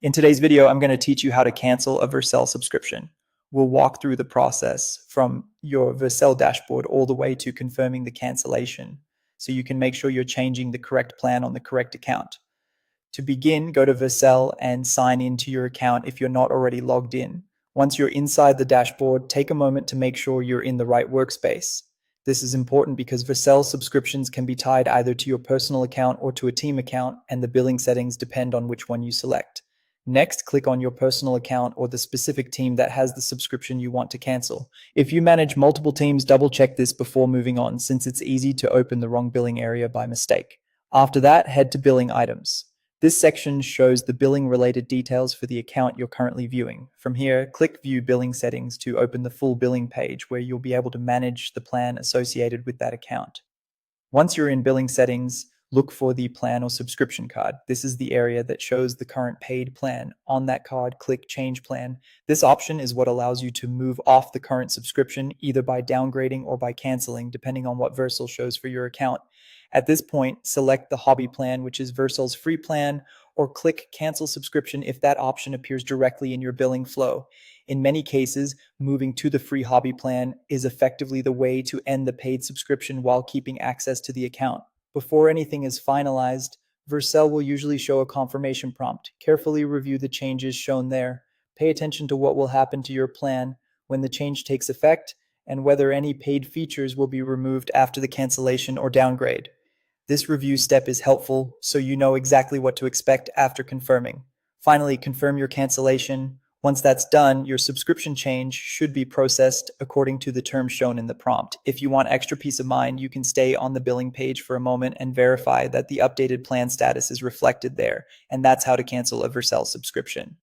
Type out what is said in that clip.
In today's video, I'm going to teach you how to cancel a Vercel subscription. We'll walk through the process from your Vercel dashboard all the way to confirming the cancellation, so you can make sure you're changing the correct plan on the correct account. To begin, go to Vercel and sign into your account if you're not already logged in. Once you're inside the dashboard, take a moment to make sure you're in the right workspace. This is important because Vercel subscriptions can be tied either to your personal account or to a team account, and the billing settings depend on which one you select. Next, click on your personal account or the specific team that has the subscription you want to cancel. If you manage multiple teams, double check this before moving on, since it's easy to open the wrong billing area by mistake. After that, head to billing items. This section shows the billing-related details for the account you're currently viewing. From here, click View Billing Settings to open the full billing page where you'll be able to manage the plan associated with that account. Once you're in billing settings, look for the plan or subscription card. This is the area that shows the current paid plan. On that card, click Change Plan. This option is what allows you to move off the current subscription, either by downgrading or by canceling, depending on what Vercel shows for your account. At this point, select the hobby plan, which is Vercel's free plan, or click Cancel Subscription if that option appears directly in your billing flow. In many cases, moving to the free hobby plan is effectively the way to end the paid subscription while keeping access to the account. Before anything is finalized, Vercel will usually show a confirmation prompt. Carefully review the changes shown there. Pay attention to what will happen to your plan when the change takes effect, and whether any paid features will be removed after the cancellation or downgrade. This review step is helpful so you know exactly what to expect after confirming. Finally, confirm your cancellation. Once that's done, your subscription change should be processed according to the terms shown in the prompt. If you want extra peace of mind, you can stay on the billing page for a moment and verify that the updated plan status is reflected there, and that's how to cancel a Vercel subscription.